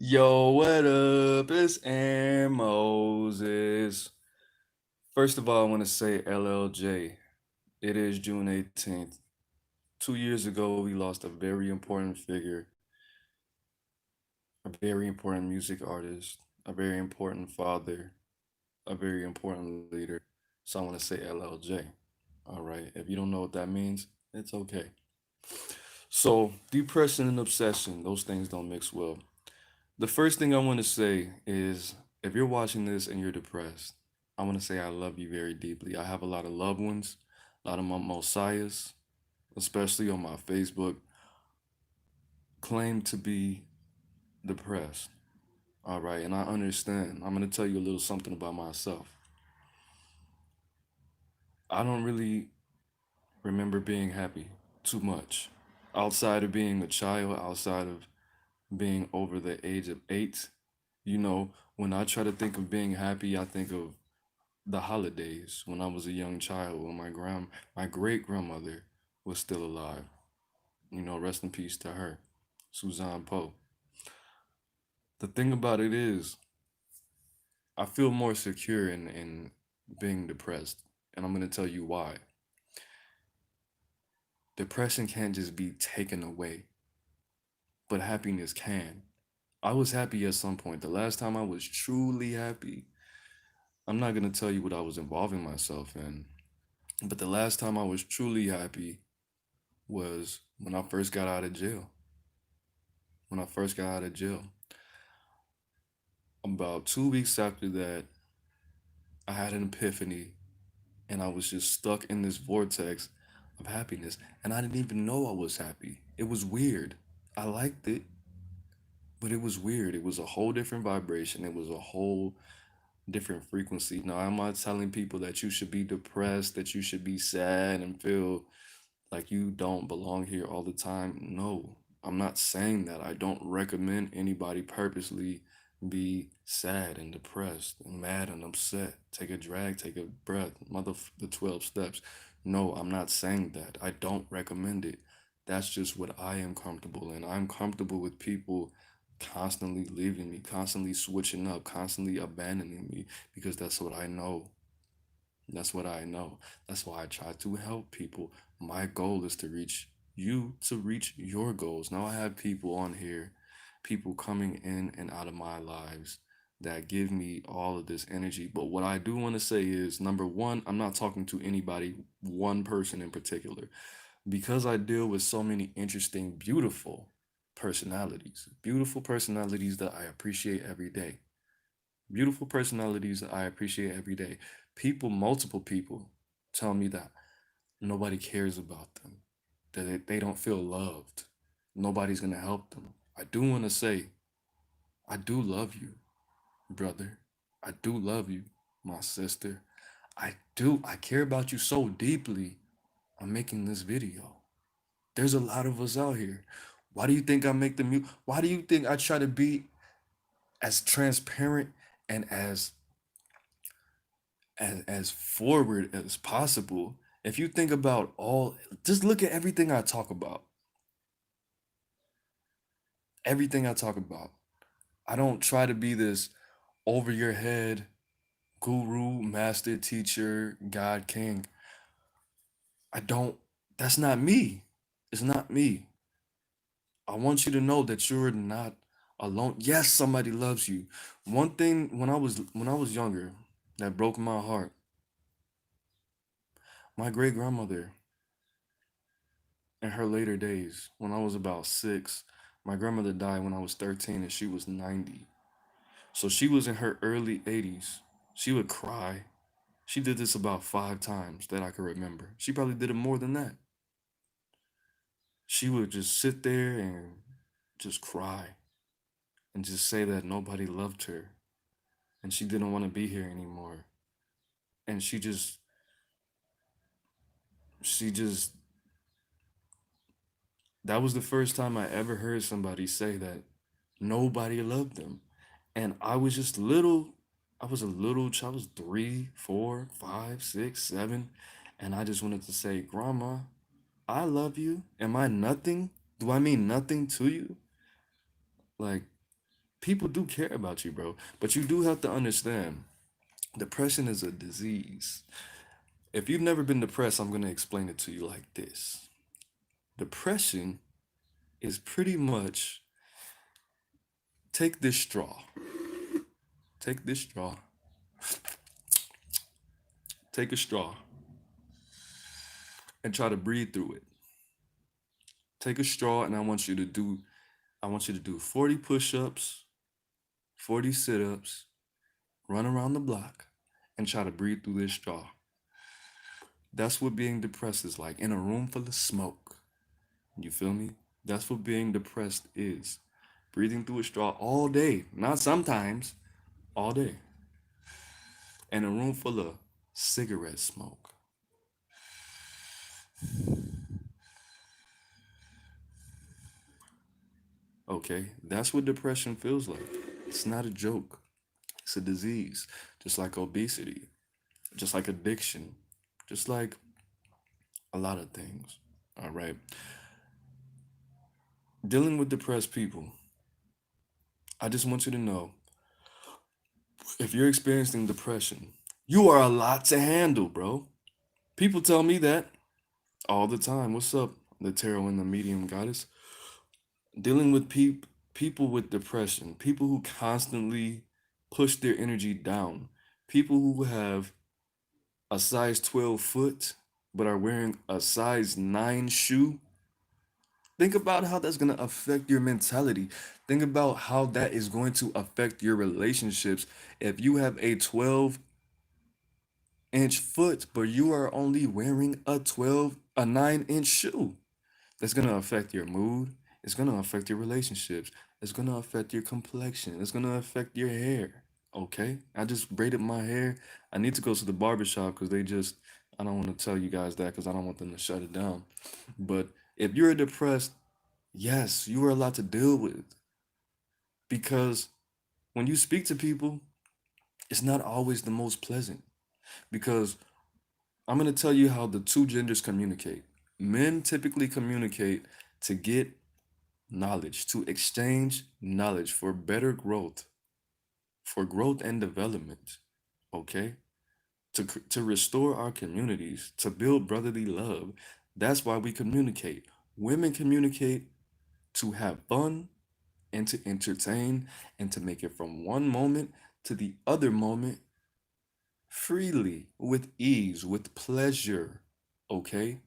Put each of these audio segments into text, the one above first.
Yo, what up? It's Aaron Moses. First of all, I want to say LLJ. It is June 18th. 2 years ago, we lost a very important figure, a very important music artist, a very important father, a very important leader. So I want to say LLJ. All right. If you don't know what that means, it's okay. So, depression and obsession, those things don't mix well. The first thing I want to say is if you're watching this and you're depressed, I want to say I love you very deeply. I have a lot of loved ones, a lot of my messiahs, especially on my Facebook, claim to be depressed. All right, and I understand. I'm going to tell you a little something about myself. I don't really remember being happy too much. Outside of being a child, outside of being over the age of 8, when I try to think of being happy, I think of the holidays when I was a young child when my great grandmother was still alive. Rest in peace to her, Suzanne Poe. The thing about it is, I feel more secure in being depressed, and I'm gonna tell you why. Depression can't just be taken away, but happiness can. I was happy at some point. The last time I was truly happy, I'm not gonna tell you what I was involving myself in, but the last time I was truly happy was when I first got out of jail. When I first got out of jail. About 2 weeks after that, I had an epiphany and I was just stuck in this vortex of happiness. And I didn't even know I was happy. It was weird. I liked it, but it was weird. It was a whole different vibration. It was a whole different frequency. Now, I'm not telling people that you should be depressed, that you should be sad and feel like you don't belong here all the time. No, I'm not saying that. I don't recommend anybody purposely be sad and depressed and mad and upset. Take a drag, take a breath, the 12 steps. No, I'm not saying that. I don't recommend it. That's just what I am comfortable in. I'm comfortable with people constantly leaving me, constantly switching up, constantly abandoning me because that's what I know. That's what I know. That's why I try to help people. My goal is to reach you to reach your goals. Now I have people on here, people coming in and out of my lives that give me all of this energy. But what I do want to say is number one, I'm not talking to anybody, one person in particular, because I deal with so many interesting, beautiful personalities that I appreciate every day. Beautiful personalities that I appreciate every day. Multiple people tell me that nobody cares about them, that they don't feel loved. Nobody's going to help them. I do want to say, I do love you, brother. I do love you, my sister. I do. I care about you so deeply. I'm making this video. There's a lot of us out here. Why do you think I make the music? Why do you think I try to be as transparent and as forward as possible? If you think about just look at everything I talk about. Everything I talk about. I don't try to be this over your head guru, master teacher, God king. I don't, that's not me. It's not me. I want you to know that you're not alone. Yes, somebody loves you. One thing when I was younger that broke my heart, my great grandmother in her later days, when I was about 6, my grandmother died when I was 13 and she was 90. So she was in her early 80s. She would cry. She did this about 5 times that I can remember. She probably did it more than that. She would just sit there and just cry and just say that nobody loved her and she didn't want to be here anymore. And she just, that was the first time I ever heard somebody say that nobody loved them. And I was just little. I was a little child. I was 3, 4, 5, 6, 7. And I just wanted to say, Grandma, I love you. Am I nothing? Do I mean nothing to you? Like, People do care about you, bro. But you do have to understand, depression is a disease. If you've never been depressed, I'm going to explain it to you like this. Depression is pretty much take this straw, take this straw, take a straw, and try to breathe through it. Take a straw, and I want you to do 40 push-ups, 40 sit-ups, run around the block, and try to breathe through this straw. That's what being depressed is like in a room full of smoke. You feel me? That's what being depressed is. Breathing through a straw all day, not sometimes, all day. In a room full of cigarette smoke. Okay? That's what depression feels like. It's not a joke. It's a disease, just like obesity, just like addiction, just like a lot of things. All right. Dealing with depressed people, I just want you to know if you're experiencing depression, you are a lot to handle, bro. People tell me that all the time. What's up, the tarot and the medium goddess? Dealing with people with depression, people who constantly push their energy down, people who have a size 12 foot but are wearing a size 9 shoe. Think about how that's going to affect your mentality. Think about how that is going to affect your relationships if you have a 12-inch foot but you are only wearing a 9-inch shoe. That's going to affect your mood. It's going to affect your relationships. It's going to affect your complexion. It's going to affect your hair. Okay? I just braided my hair. I need to go to the barbershop because I don't want to tell you guys that because I don't want them to shut it down. But if you're depressed, yes, you are a lot to deal with because when you speak to people, it's not always the most pleasant because I'm going to tell you how the two genders communicate. Men typically communicate to get knowledge, to exchange knowledge for better growth, for growth and development, okay? To restore our communities, to build brotherly love. That's why we communicate. Women communicate to have fun and to entertain and to make it from one moment to the other moment freely, with ease, with pleasure, okay?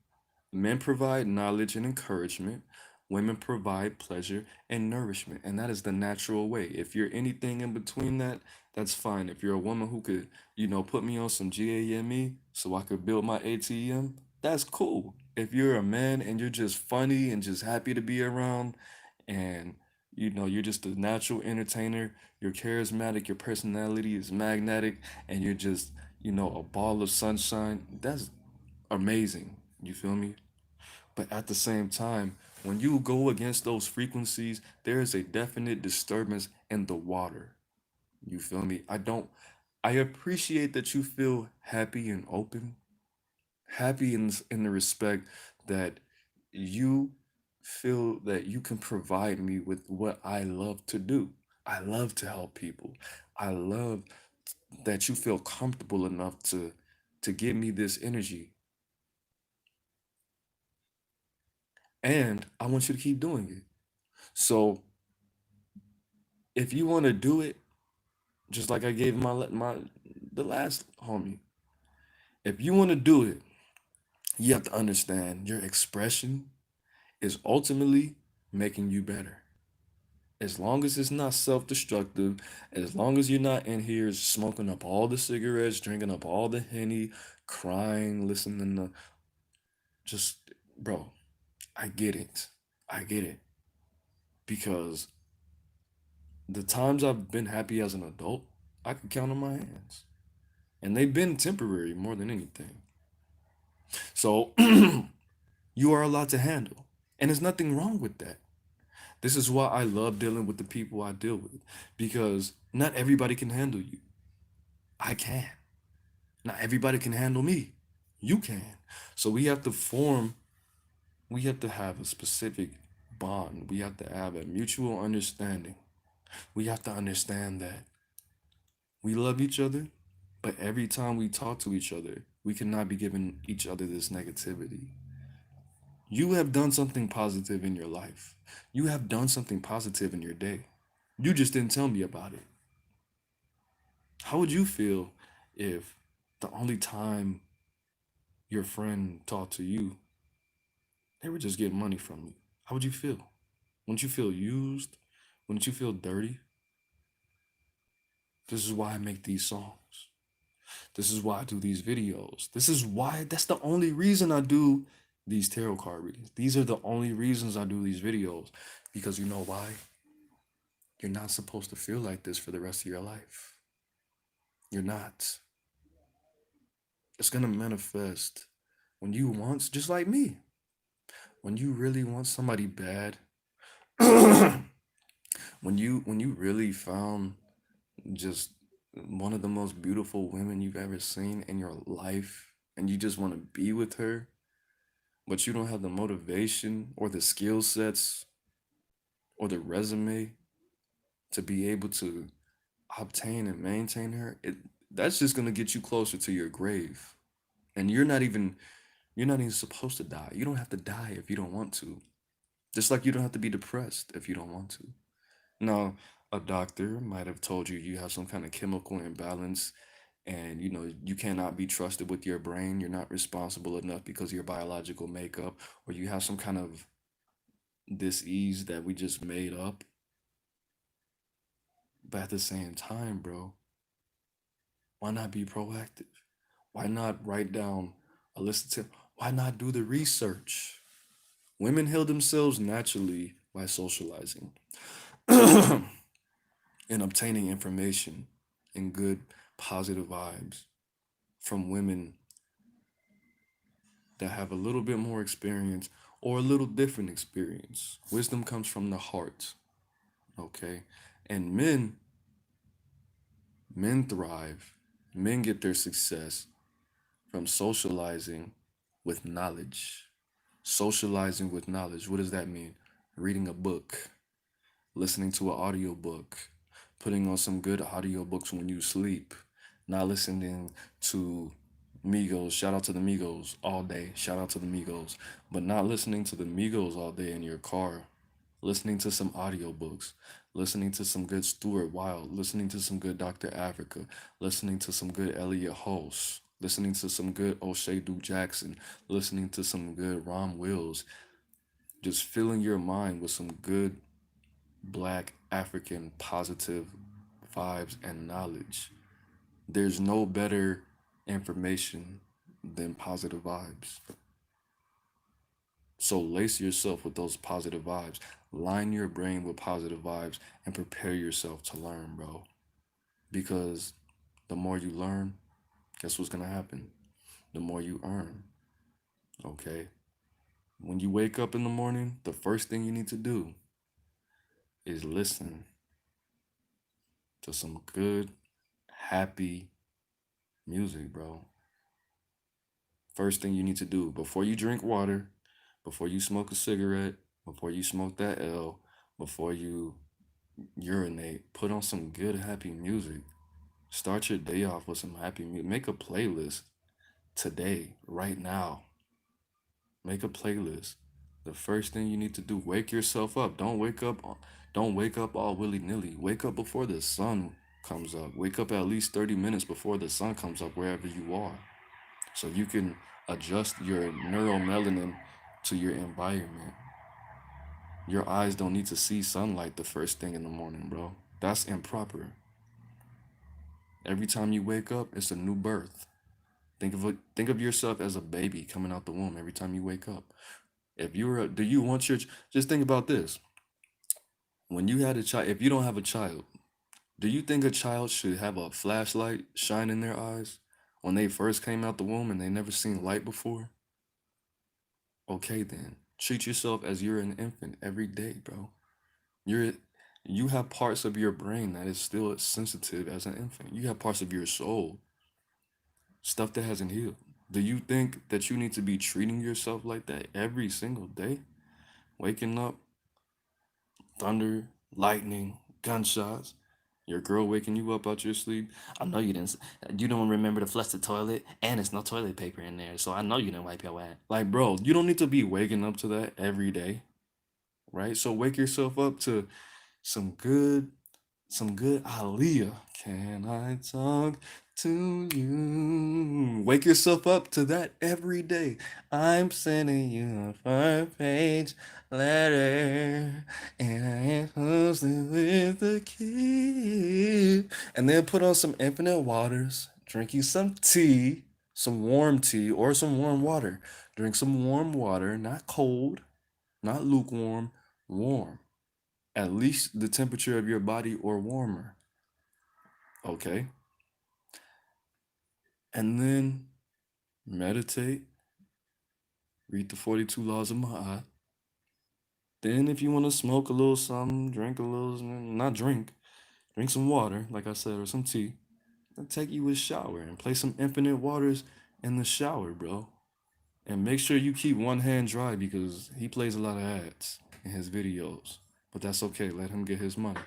Men provide knowledge and encouragement. Women provide pleasure and nourishment. And that is the natural way. If you're anything in between that, that's fine. If you're a woman who could, put me on some GAME so I could build my ATM, that's cool. If you're a man and you're just funny and just happy to be around and you're just a natural entertainer, you're charismatic, your personality is magnetic, and you're just, a ball of sunshine, that's amazing. You feel me? But at the same time, when you go against those frequencies, there is a definite disturbance in the water. You feel me? I appreciate that you feel happy and open, happy in the respect that you feel that you can provide me with what I love to do. I love to help people. I love that you feel comfortable enough to give me this energy. And I want you to keep doing it. So if you want to do it, just like I gave my the last homie, if you want to do it, you have to understand your expression is ultimately making you better. As long as it's not self-destructive, as long as you're not in here smoking up all the cigarettes, drinking up all the Henny, crying, listening to just, bro, I get it. I get it. Because the times I've been happy as an adult, I can count on my hands. And they've been temporary more than anything. So you are allowed to handle. And there's nothing wrong with that. This is why I love dealing with the people I deal with because not everybody can handle you. I can. Not everybody can handle me. You can. So we have to have a specific bond. We have to have a mutual understanding. We have to understand that we love each other, but every time we talk to each other, we cannot be giving each other this negativity. You have done something positive in your life. You have done something positive in your day. You just didn't tell me about it. How would you feel if the only time your friend talked to you, they were just getting money from you? How would you feel? Wouldn't you feel used? Wouldn't you feel dirty? This is why I make these songs. This is why I do these videos. This is why, that's the only reason I do these tarot card readings. These are the only reasons I do these videos. Because you know why? You're not supposed to feel like this for the rest of your life. You're not. It's gonna manifest when you want, just like me, when you really want somebody bad, when you really found just one of the most beautiful women you've ever seen in your life, and you just want to be with her, but you don't have the motivation or the skill sets or the resume to be able to obtain and maintain her, that's just gonna get you closer to your grave. And you're not even supposed to die. You don't have to die if you don't want to. Just like you don't have to be depressed if you don't want to. Now, a doctor might have told you you have some kind of chemical imbalance and you cannot be trusted with your brain. You're not responsible enough because of your biological makeup, or you have some kind of disease that we just made up. But at the same time, bro, why not be proactive? Why not write down a list of tips? Why not do the research? Women heal themselves naturally by socializing and obtaining information and good, positive vibes from women that have a little bit more experience or a little different experience. Wisdom comes from the heart, okay? And men thrive, men get their success from socializing with knowledge. Socializing with knowledge. What does that mean? Reading a book, listening to an audiobook, putting on some good audiobooks when you sleep, not listening to Migos, shout out to the Migos all day, shout out to the Migos, but not listening to the Migos all day in your car, listening to some audiobooks, listening to some good Stuart Wilde, listening to some good Dr. Africa, listening to some good Elliot Hulse, listening to some good O'Shea Duke Jackson, listening to some good Ron Wills, just filling your mind with some good Black African positive vibes and knowledge. There's no better information than positive vibes. So lace yourself with those positive vibes. Line your brain with positive vibes and prepare yourself to learn, bro. Because the more you learn, guess what's gonna happen? The more you earn. Okay? When you wake up in the morning, the first thing you need to do is listen to some good, happy music, bro. First thing you need to do before you drink water, before you smoke a cigarette, before you smoke that L, before you urinate, put on some good, happy music. Start your day off with some happy music. Make a playlist today, right now. Make a playlist. The first thing you need to do, wake yourself up. Don't wake up all willy-nilly. Wake up before the sun comes up. Wake up at least 30 minutes before the sun comes up wherever you are. So you can adjust your neuromelanin to your environment. Your eyes don't need to see sunlight the first thing in the morning, bro. That's improper. Every time you wake up, it's a new birth. Think of yourself as a baby coming out the womb every time you wake up. If you were, do you want your? Just think about this. When you had a child, if you don't have a child, do you think a child should have a flashlight shine in their eyes when they first came out the womb and they never seen light before? Okay, then treat yourself as you're an infant every day, bro. You're you have parts of your brain that is still as sensitive as an infant. You have parts of your soul, stuff that hasn't healed. Do you think that you need to be treating yourself like that every single day? Waking up, thunder, lightning, gunshots, your girl waking you up out your sleep. I know you didn't. You don't remember to flush the toilet, and there's no toilet paper in there, so I know you didn't wipe your ass. Like, bro, you don't need to be waking up to that every day, right? So wake yourself up to some good some good Aaliyah. Can I talk to you? Wake yourself up to that every day. I'm sending you a front page letter, and I am supposed to with the key. And then put on some infinite waters, drink you some tea, some warm tea, or some warm water. Drink some warm water, not cold, not lukewarm, warm, at least the temperature of your body or warmer. Okay. And then meditate, read the 42 laws of Ma'at. Then, if you want to smoke a little something, drink a little, not drink, drink some water, like I said, or some tea, then take you a shower and play some infinite waters in the shower, bro. And make sure you keep one hand dry because he plays a lot of ads in his videos. But that's okay, let him get his money.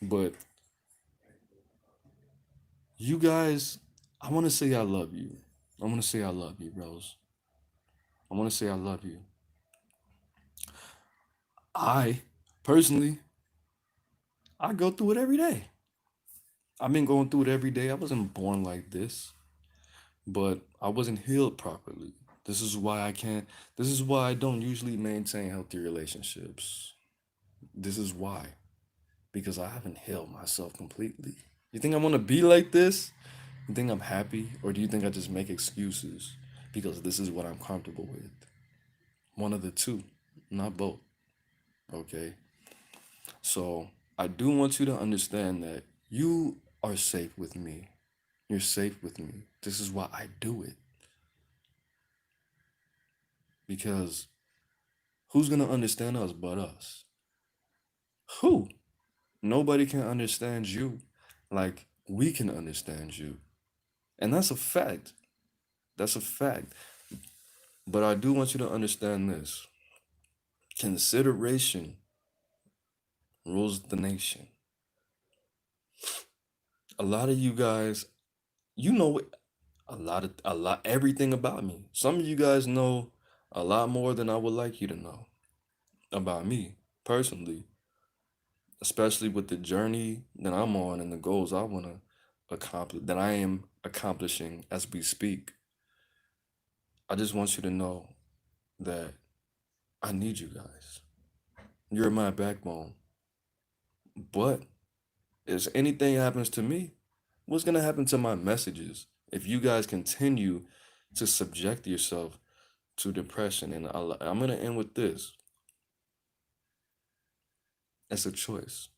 But you guys, I want to say I love you. I want to say I love you, bros. I want to say I love you. I personally, I go through it every day. I've been going through it every day. I wasn't born like this, but I wasn't healed properly. This is why I can't, this is why I don't usually maintain healthy relationships. This is why. Because I haven't healed myself completely. You think I want to be like this? You think I'm happy? Or do you think I just make excuses because this is what I'm comfortable with? One of the two, not both. Okay? So I do want you to understand that you are safe with me. You're safe with me. This is why I do it. Because who's going to understand us but us? Who? Nobody can understand you like we can understand you. And that's a fact. That's a fact. But I do want you to understand this consideration rules the nation. A lot of you guys, you know everything about me. Some of you guys know a lot more than I would like you to know about me personally, especially with the journey that I'm on and the goals I want to accomplish, that I am accomplishing as we speak. I just want you to know that I need you guys. You're my backbone. But if anything happens to me, what's going to happen to my messages if you guys continue to subject yourself to depression? And I'm going to end with this. It's a choice.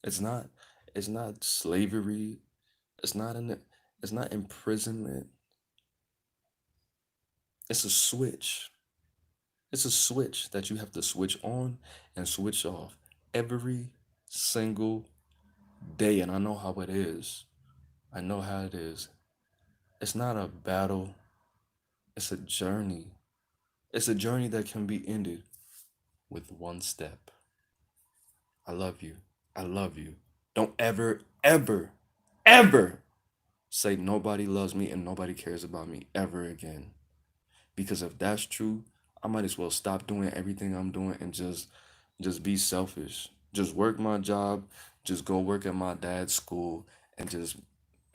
It's not it's not slavery. It's not in it's not imprisonment. It's a switch. It's a switch that you have to switch on and switch off every single day. And I know how it is. I know how it is. It's not a battle, it's a journey. It's a journey that can be ended with one step. I love you. I love you. Don't ever, ever, ever say nobody loves me and nobody cares about me ever again. Because if that's true, I might as well stop doing everything I'm doing and just be selfish. Just work my job, just go work at my dad's school and just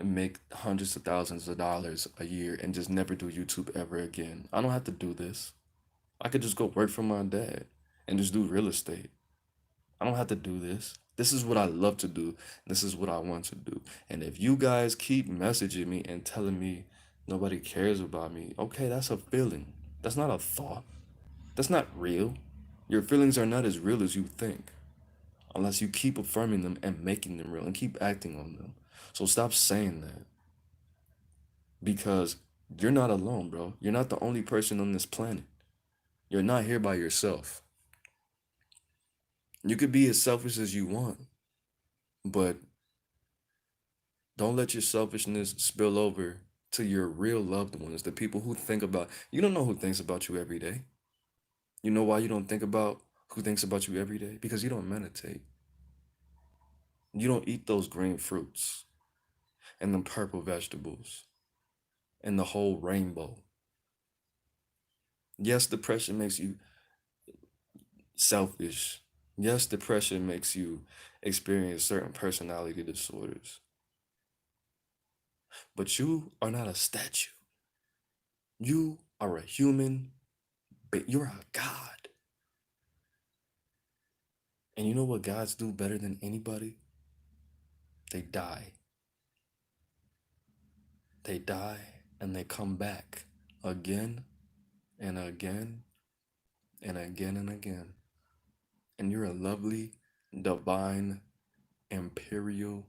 make hundreds of thousands of dollars a year and just never do YouTube ever again. I don't have to do this. I could just go work for my dad and just do real estate. I don't have to do this. This is what I love to do. This is what I want to do. And if you guys keep messaging me and telling me nobody cares about me, okay, that's a feeling. That's not a thought. That's not real. Your feelings are not as real as you think, unless you keep affirming them and making them real and keep acting on them. So stop saying that because you're not alone, bro. You're not the only person on this planet. You're not here by yourself. You could be as selfish as you want, but don't let your selfishness spill over to your real loved ones, the people who think about you. Don't know who thinks about you every day. You know why you don't think about who thinks about you every day? Because you don't meditate. You don't eat those green fruits and the purple vegetables and the whole rainbow. Yes, depression makes you selfish. Yes, depression makes you experience certain personality disorders. But you are not a statue. You are a human, but you're a God. And you know what gods do better than anybody? They die. They die and they come back again and again and again and again. And you're a lovely, divine, imperial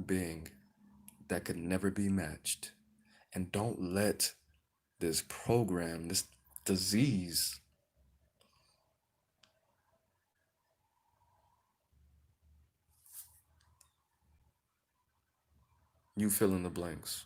being that could never be matched. And don't let this program, this disease, you fill in the blanks.